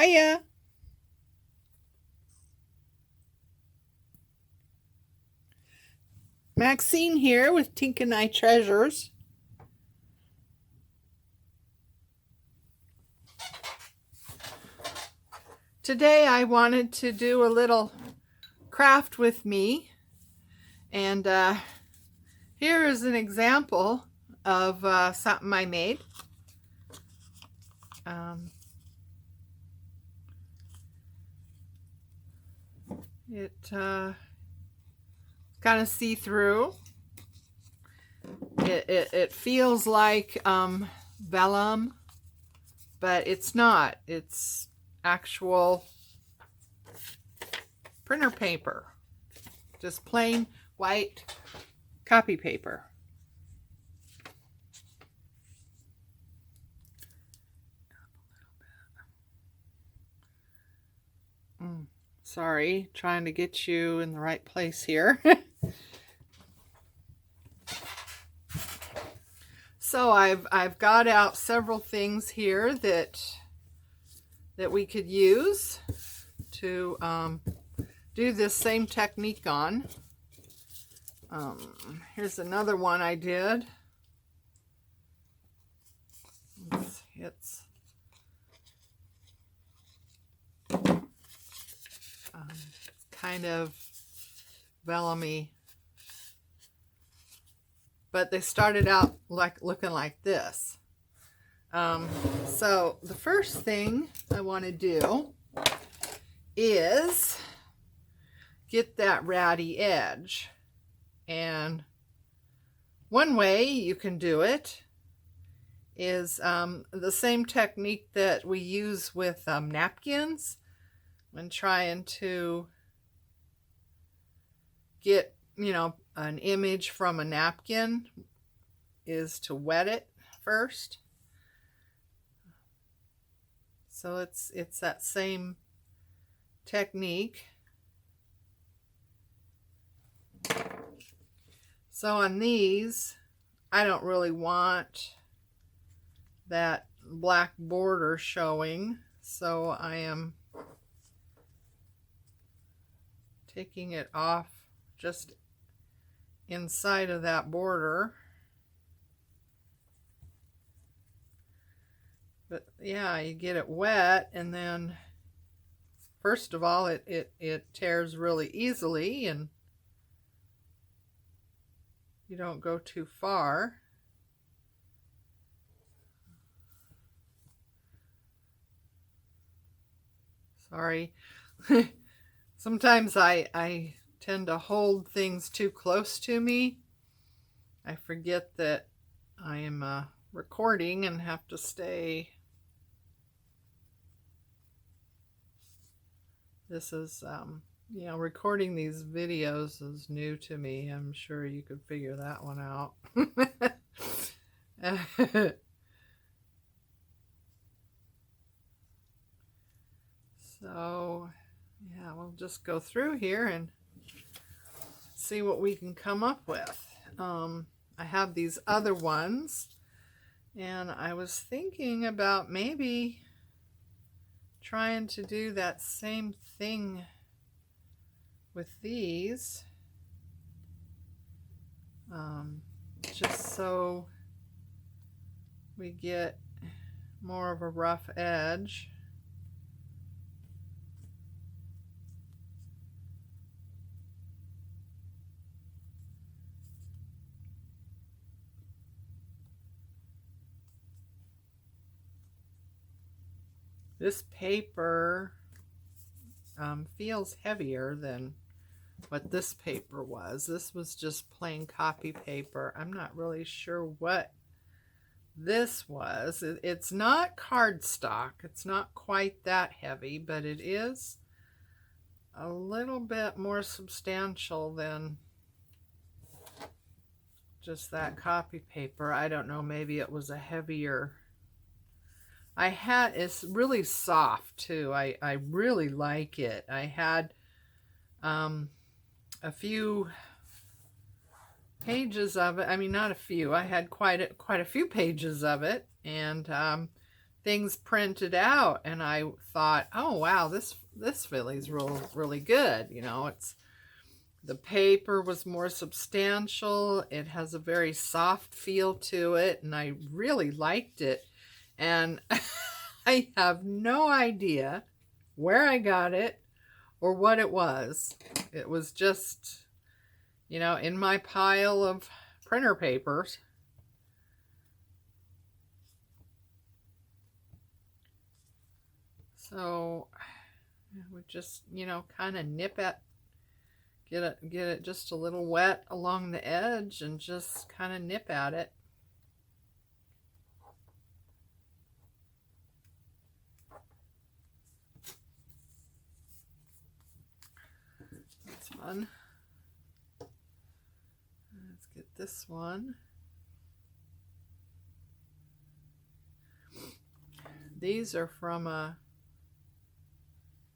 Hiya! Maxine here with Tink and I Treasures. Today I wanted to do a little craft with me, and here is an example of something I made. It kind of see-through. It feels like vellum, but it's not. It's actual printer paper, just plain white copy paper. Sorry, trying to get you in the right place here. So I've got out several things here that we could use to do this same technique on. Here's another one I did. It's kind of vellumy, but they started out looking like this. So the first thing I want to do is get that ratty edge, and one way you can do it is the same technique that we use with napkins when trying to get, an image from a napkin, is to wet it first. So it's that same technique. So on these, I don't really want that black border showing, so I am taking it off just inside of that border. But yeah, you get it wet, and then first of all it tears really easily, and you don't go too far. Sorry. Sometimes I tend to hold things too close to me. I forget that I am recording and have to stay. This is, recording these videos is new to me. I'm sure you could figure that one out. So, yeah, we'll just go through here and see what we can come up with. I have these other ones, and I was thinking about maybe trying to do that same thing with these, just so we get more of a rough edge. This paper feels heavier than what this paper was. This was just plain copy paper. I'm not really sure what this was. It's not cardstock. It's not quite that heavy, but it is a little bit more substantial than just that copy paper. I don't know, maybe it was a heavier. It's really soft too. I really like it. I had a few pages of it. I mean, not a few. I had quite a few pages of it, and things printed out, and I thought, oh wow, this Philly's really good. You know, it's the paper was more substantial. It has a very soft feel to it, and I really liked it. And I have no idea where I got it or what it was. It was just, you know, in my pile of printer papers. So I would just, you know, kind of nip at, get it just a little wet along the edge and just kind of nip at it. That's fun. Let's get this one. These are from a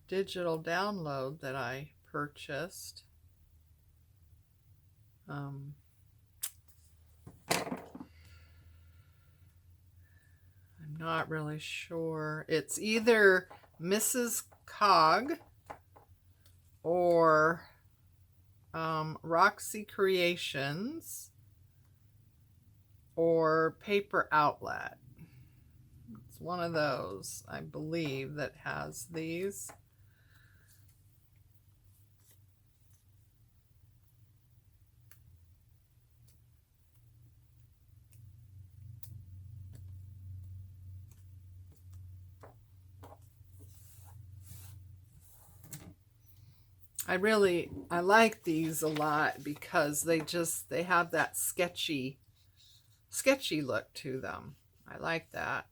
digital download that I purchased. I'm not really sure. It's either Mrs. Cog or Roxy Creations or Paper Outlet. It's one of those, I believe, that has these. I like these a lot because they have that sketchy look to them. I like that.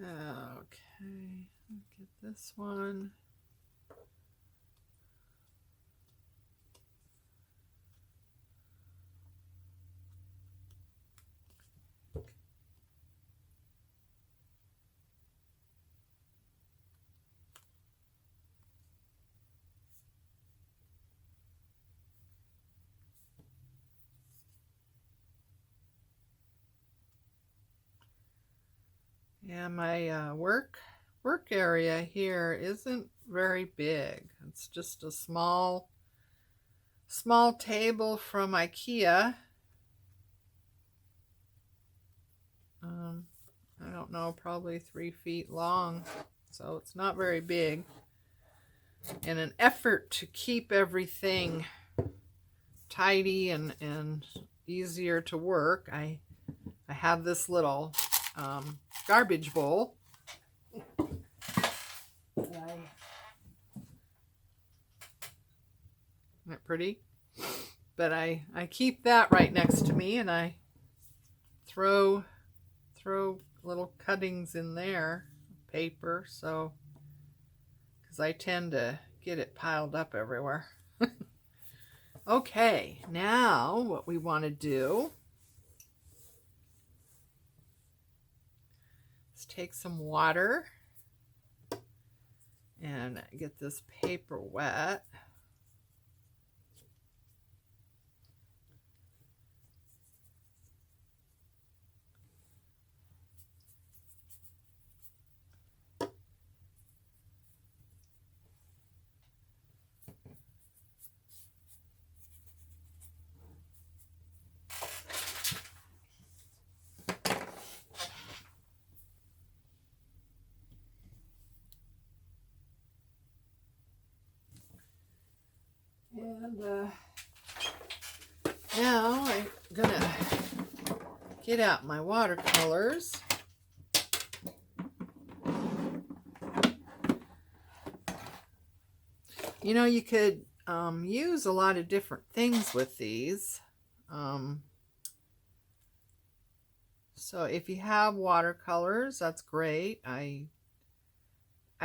Okay, get this one. Yeah, my work area here isn't very big. It's just a small table from IKEA. I don't know, probably 3 feet long, so it's not very big. In an effort to keep everything tidy and easier to work, I have this little garbage bowl. Isn't that pretty? But I keep that right next to me, and I throw little cuttings in there, paper, so because I tend to get it piled up everywhere. Okay, now what we want to do is take some water and get this paper wet. And now I'm gonna get out my watercolors. You know, you could use a lot of different things with these. So if you have watercolors, that's great. I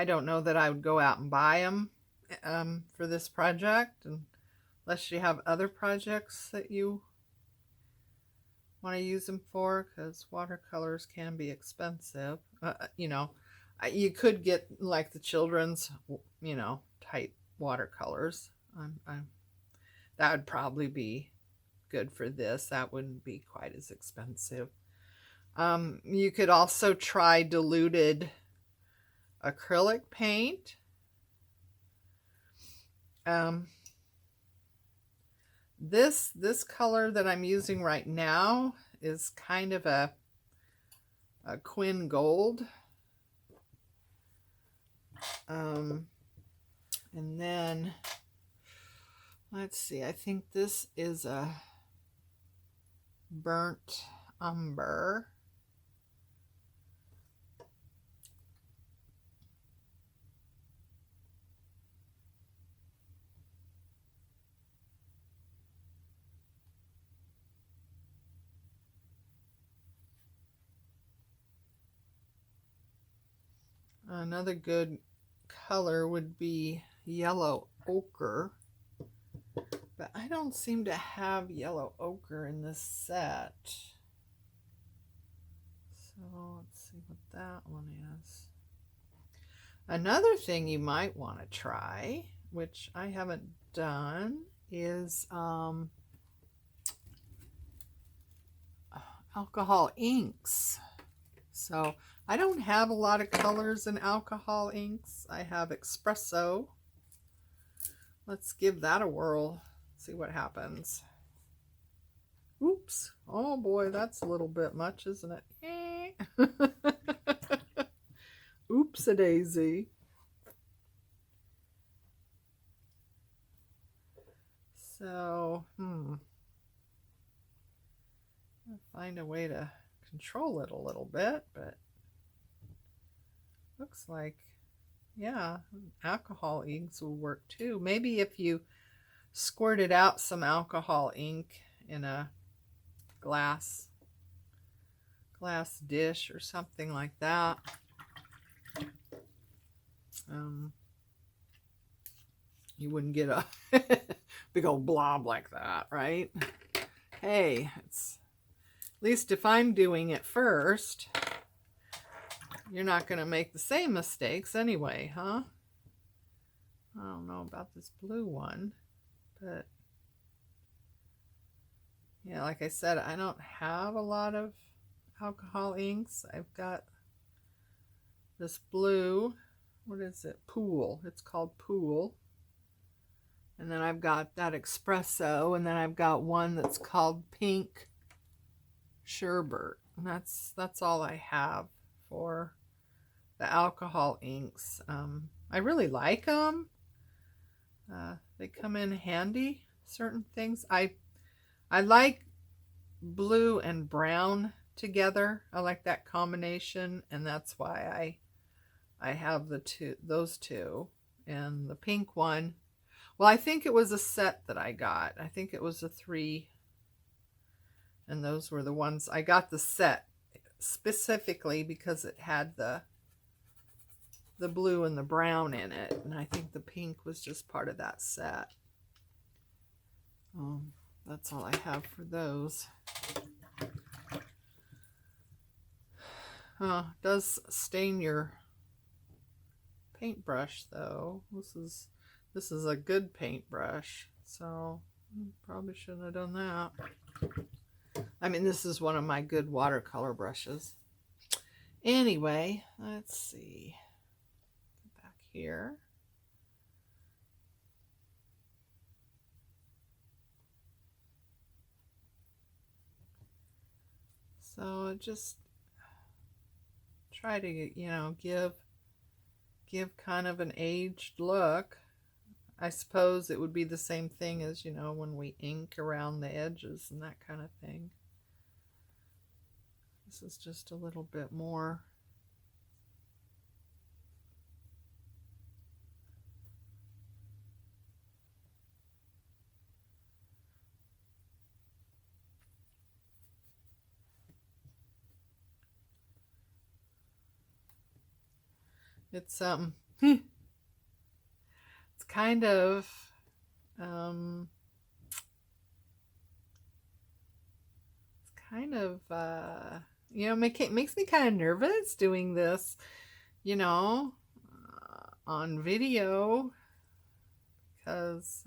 don't know that I would go out and buy them for this project, unless you have other projects that you want to use them for, because watercolors can be expensive. You know, you could get like the children's, you know, type watercolors. That would probably be good for this. That wouldn't be quite as expensive. You could also try diluted acrylic paint. This color that I'm using right now is kind of a quin gold. And then let's see, I think this is a burnt umber. Another good color would be yellow ochre, but I don't seem to have yellow ochre in this set. So let's see what that one is. Another thing you might want to try, which I haven't done, is alcohol inks. So I don't have a lot of colors in alcohol inks. I have espresso. Let's give that a whirl. See what happens. Oops. Oh boy, that's a little bit much, isn't it? Oops-a-daisy. So, I'll find a way to control it a little bit, but looks like, yeah, alcohol inks will work too. Maybe if you squirted out some alcohol ink in a glass dish or something like that. You wouldn't get a big old blob like that, right? Hey, it's at least if I'm doing it first, you're not going to make the same mistakes anyway, huh? I don't know about this blue one, but yeah, like I said, I don't have a lot of alcohol inks. I've got this blue, what is it? Pool. It's called Pool. And then I've got that espresso, and then I've got one that's called Pink Sherbet. And that's all I have for the alcohol inks. I really like them. They come in handy, certain things. I like blue and brown together. I like that combination, and that's why I have those two. And the pink one, well, I think it was a set that I got. I think it was a 3, and those were the ones. I got the set specifically because it had the blue and the brown in it, and I think the pink was just part of that set. That's all I have for those. Does stain your paintbrush though. This is a good paintbrush, so probably shouldn't have done that. I mean, this is one of my good watercolor brushes. Anyway, let's see. Get back here. So just try to, give kind of an aged look. I suppose it would be the same thing as, when we ink around the edges and that kind of thing. This is just a little bit more. It's it's kind of makes me kind of nervous doing this, on video. because,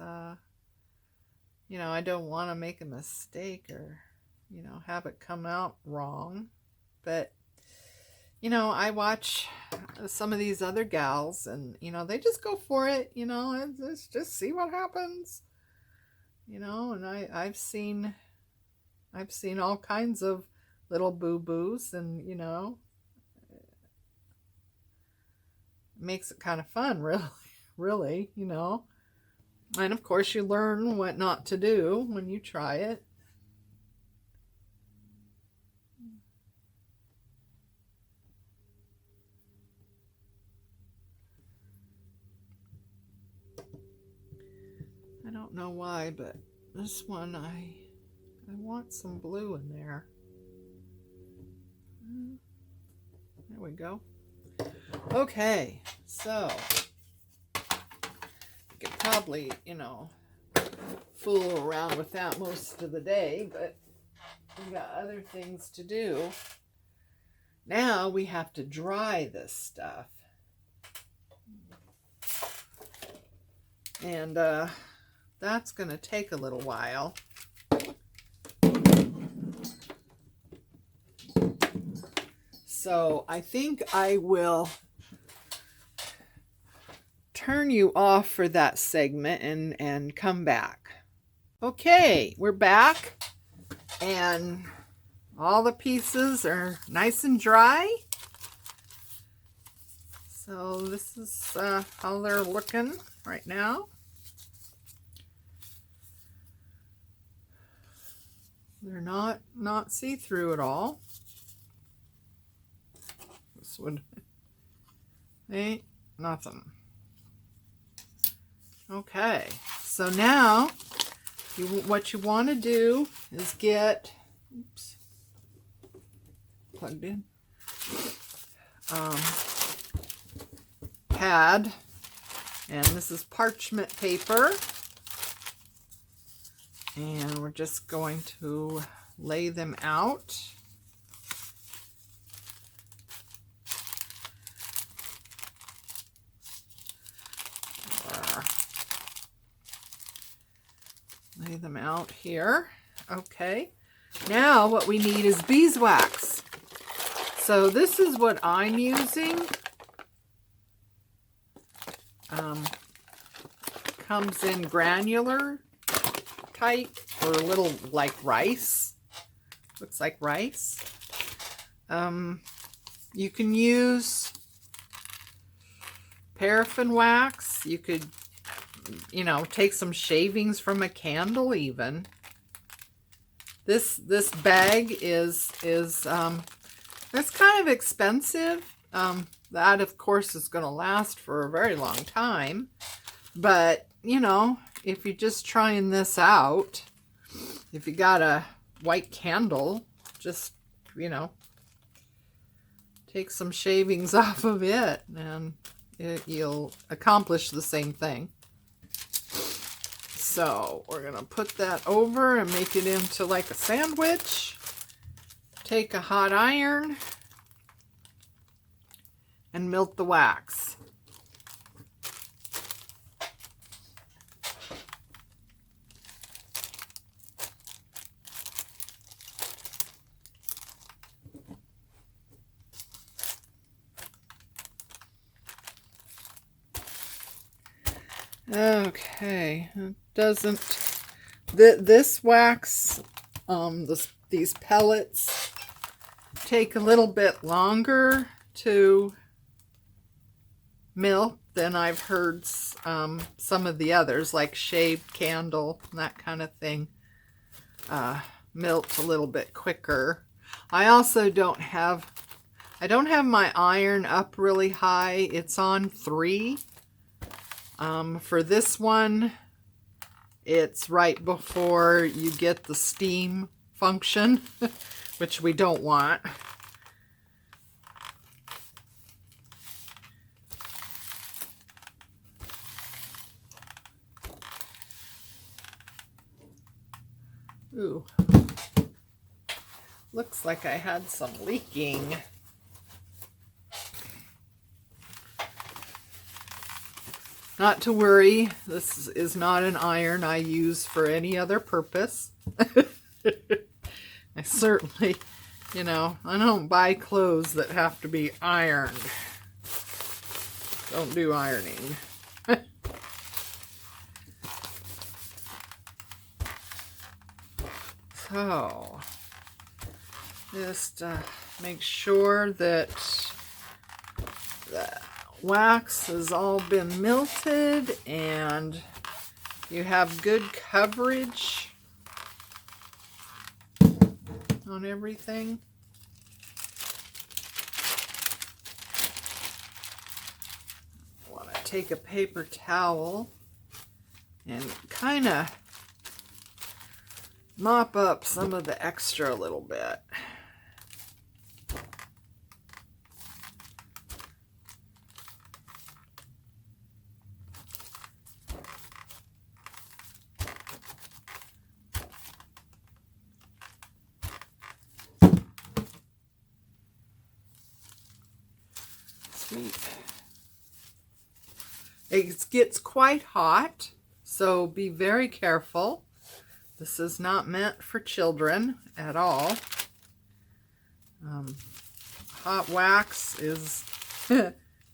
you know, I don't want to make a mistake or, you know, have it come out wrong. But, you know, I watch some of these other gals and, you know, they just go for it, you know, and just see what happens, you know, and I've seen all kinds of little boo-boos, and, you know, it makes it kind of fun, really, you know. And of course you learn what not to do when you try it. I don't know why, but this one I want some blue in there. There we go. Okay, so you could probably, you know, fool around with that most of the day, but we got other things to do. Now we have to dry this stuff. And that's going to take a little while. So I think I will turn you off for that segment and come back. Okay, we're back, and all the pieces are nice and dry. So this is how they're looking right now. They're not see-through at all. This would ain't nothing. Okay, so now what you want to do is get, oops, plugged in, pad, and this is parchment paper, and we're just going to lay them out. Lay them out here. Okay, now what we need is beeswax. So this is what I'm using. Comes in granular type, or a little like rice. Looks like rice. You can use paraffin wax. You could, you know, take some shavings from a candle even. This bag is it's kind of expensive. That of course is going to last for a very long time. But, you know, if you're just trying this out, if you got a white candle, just, you know, take some shavings off of it and you'll accomplish the same thing. So we're going to put that over and make it into like a sandwich. Take a hot iron and melt the wax. Okay, it doesn't, this wax, these pellets take a little bit longer to melt than I've heard some of the others, like shaved candle and that kind of thing, melt a little bit quicker. I also don't have my iron up really high. It's on 3. For this one, it's right before you get the steam function, which we don't want. Ooh, looks like I had some leaking. Not to worry, this is not an iron I use for any other purpose. I certainly, you know, I don't buy clothes that have to be ironed. Don't do ironing. So, just make sure that the wax has all been melted and you have good coverage on everything. I want to take a paper towel and kind of mop up some of the extra a little bit. Sweet. It gets quite hot, so be very careful. This is not meant for children at all. Hot wax is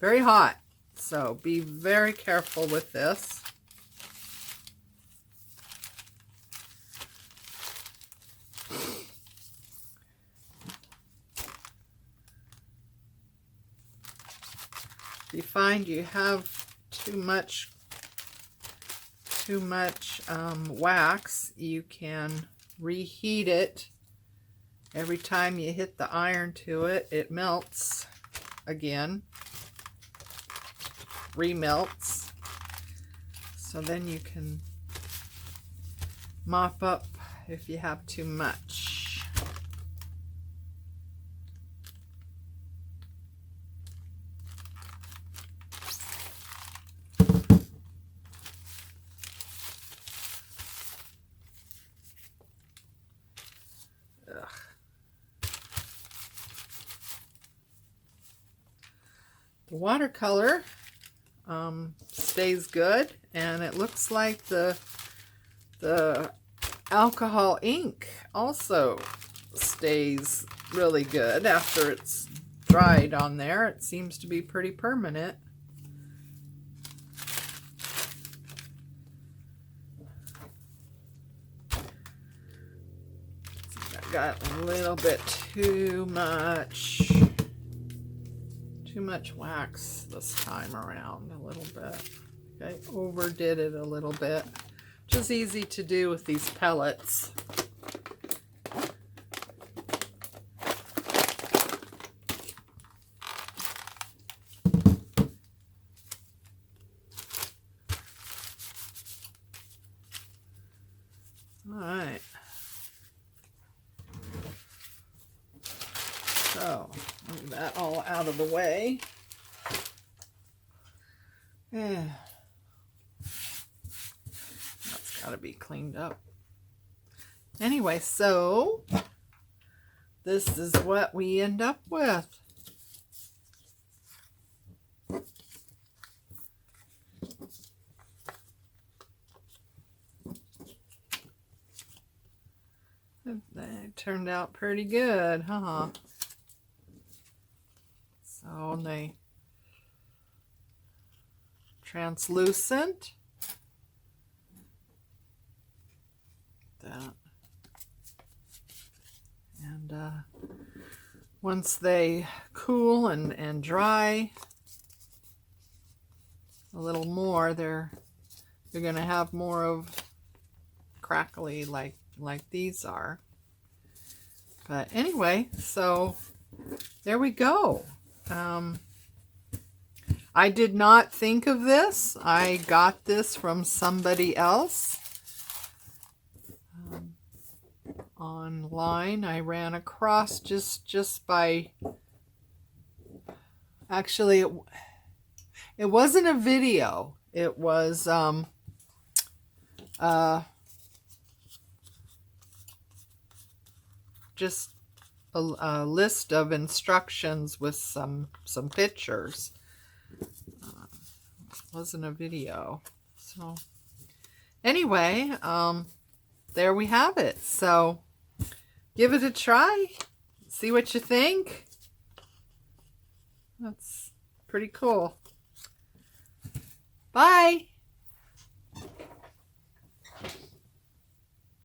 very hot, so be very careful with this. If you find you have too much wax, you can reheat it. Every time you hit the iron to it, it melts again, remelts. So then you can mop up if you have too much. The watercolor stays good, and it looks like the alcohol ink also stays really good after it's dried on there. It seems to be pretty permanent. I got a little bit too much wax this time around, a little bit. I overdid it a little bit, which is easy to do with these pellets. All right. So, move that all out of the way. Yeah. That's got to be cleaned up. Anyway, so this is what we end up with. That turned out pretty good, huh? So they translucent. That. And once they cool and dry a little more, they're going to have more of crackly like these are. But anyway, so there we go. I did not think of this. I got this from somebody else online. I ran across just by, actually it wasn't a video. It was just a list of instructions with some pictures. wasn't a video. So anyway, there we have it. So give it a try. See what you think. That's pretty cool. Bye.